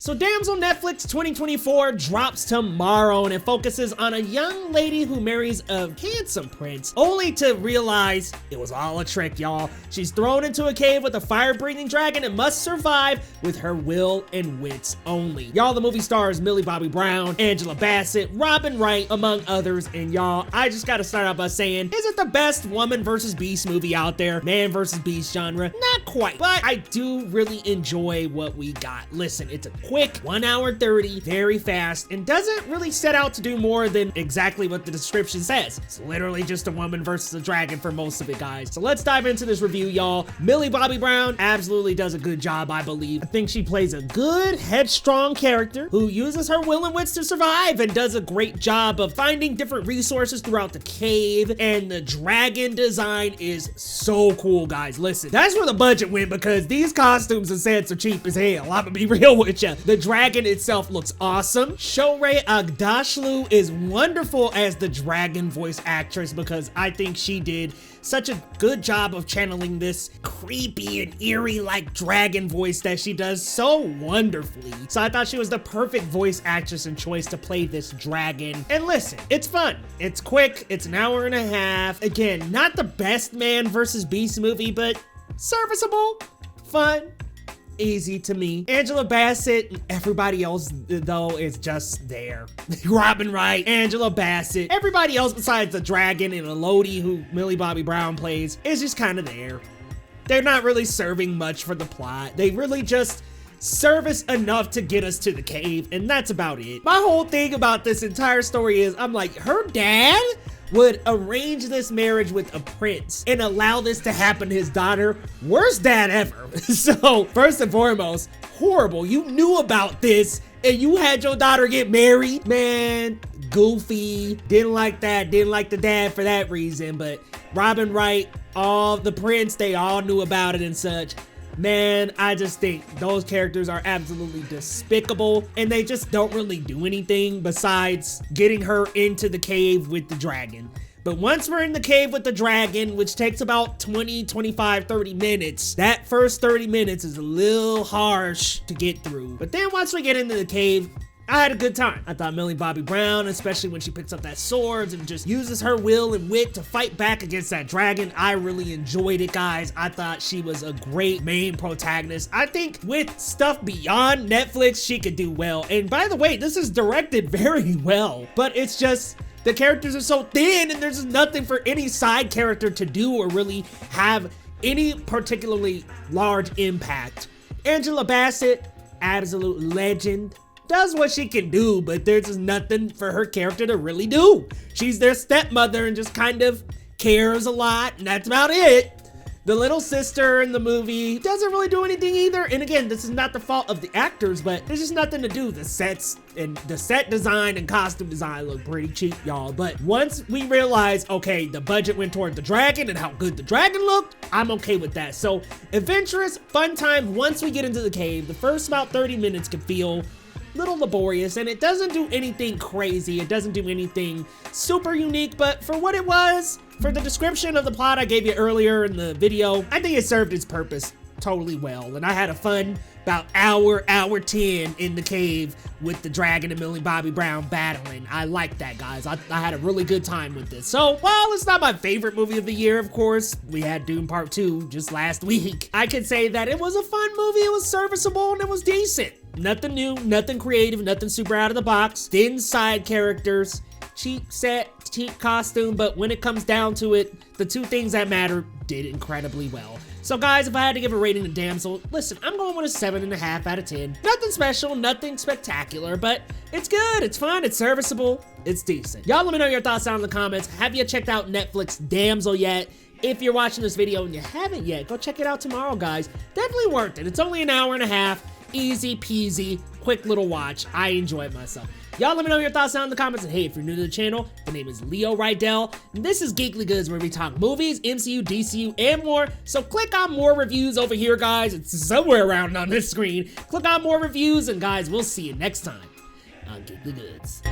So Damsel Netflix 2024 drops tomorrow, and it focuses on a young lady who marries a handsome prince, only to realize it was all a trick, y'all. She's thrown into a cave with a fire-breathing dragon and must survive with her will and wits only. Y'all, the movie stars Millie Bobby Brown, Angela Bassett, Robin Wright, among others, and y'all, I just gotta start out by saying, is it the best woman versus beast movie out there? Man versus beast genre? Not quite, but I do really enjoy what we got. Listen, it's a quick 1 hour 30, very fast, and doesn't really set out to do more than exactly what the description says. It's literally just a woman versus a dragon for most of it, guys. So let's dive into this review, y'all. Millie Bobby Brown absolutely does a good job, I believe. I think she plays a good, headstrong character who uses her will and wits to survive and does a great job of finding different resources throughout the cave, and the dragon design is so cool, guys. Listen, that's where the budget went because these costumes and sets are cheap as hell. I'm gonna be real with ya. The dragon itself looks awesome. Shorey Agdashlu is wonderful as the dragon voice actress because I think she did such a good job of channeling this creepy and eerie like dragon voice that she does so wonderfully. So I thought she was the perfect voice actress and choice to play this dragon. And listen, it's fun. It's quick. It's an hour and a half. Again, not the best man versus beast movie, but serviceable, fun, easy to me. Angela Bassett and everybody else, though, is just there. Robin Wright, Angela Bassett, everybody else besides the dragon and Elodie, who Millie Bobby Brown plays, is just kind of there. They're not really serving much for the plot. They really just service enough to get us to the cave, and that's about it. My whole thing about this entire story is, I'm like, her dad would arrange this marriage with a prince and allow this to happen to his daughter. Worst dad ever. So first and foremost, horrible. You knew about this and you had your daughter get married. Man, goofy. Didn't like that. Didn't like the dad for that reason. But Robin Wright, all the prince, they all knew about it and such. Man, I just think those characters are absolutely despicable and they just don't really do anything besides getting her into the cave with the dragon. But once we're in the cave with the dragon, which takes about 20, 25, 30 minutes, that first 30 minutes is a little harsh to get through. But then once we get into the cave, I had a good time. I thought Millie Bobby Brown, especially when she picks up that sword and just uses her will and wit to fight back against that dragon, I really enjoyed it, guys. I thought she was a great main protagonist. I think with stuff beyond Netflix, she could do well. And by the way, this is directed very well, but it's just the characters are so thin and there's just nothing for any side character to do or really have any particularly large impact. Angela Bassett, absolute legend. Does what she can do, but there's just nothing for her character to really do. She's their stepmother and just kind of cares a lot, and that's about it. The little sister in the movie doesn't really do anything either. And again, this is not the fault of the actors, but there's just nothing to do. The sets and the set design and costume design look pretty cheap, y'all. But once we realize, okay, the budget went toward the dragon and how good the dragon looked, I'm okay with that. So adventurous, fun time once we get into the cave. The first about 30 minutes can feel little laborious and it doesn't do anything crazy. It doesn't do anything super unique, but for what it was, for the description of the plot I gave you earlier in the video, I think it served its purpose totally well. And I had a fun about hour 10 in the cave with the dragon and Millie Bobby Brown battling. I like that, guys. I had a really good time with this. So while it's not my favorite movie of the year, of course, we had Doom Part 2 just last week, I could say that it was a fun movie. It was serviceable and it was decent. Nothing new, nothing creative, nothing super out of the box. Thin side characters, cheap set, cheap costume, but when it comes down to it, the two things that matter did incredibly well. So guys, if I had to give a rating to Damsel, listen, I'm going with a 7.5 out of 10. Nothing special, nothing spectacular, but it's good, it's fun, it's serviceable, it's decent. Y'all let me know your thoughts down in the comments. Have you checked out Netflix Damsel yet? If you're watching this video and you haven't yet, go check it out tomorrow, guys. Definitely worth it. It's only an hour and a half. Easy peasy, quick little watch. I enjoyed myself. Y'all let me know your thoughts down in the comments. And hey, if you're new to the channel, the name is Leo Rydell. And this is Geekly Goods, where we talk movies, MCU, DCU, and more. So click on more reviews over here, guys. It's somewhere around on this screen. Click on more reviews, and guys, we'll see you next time on Geekly Goods.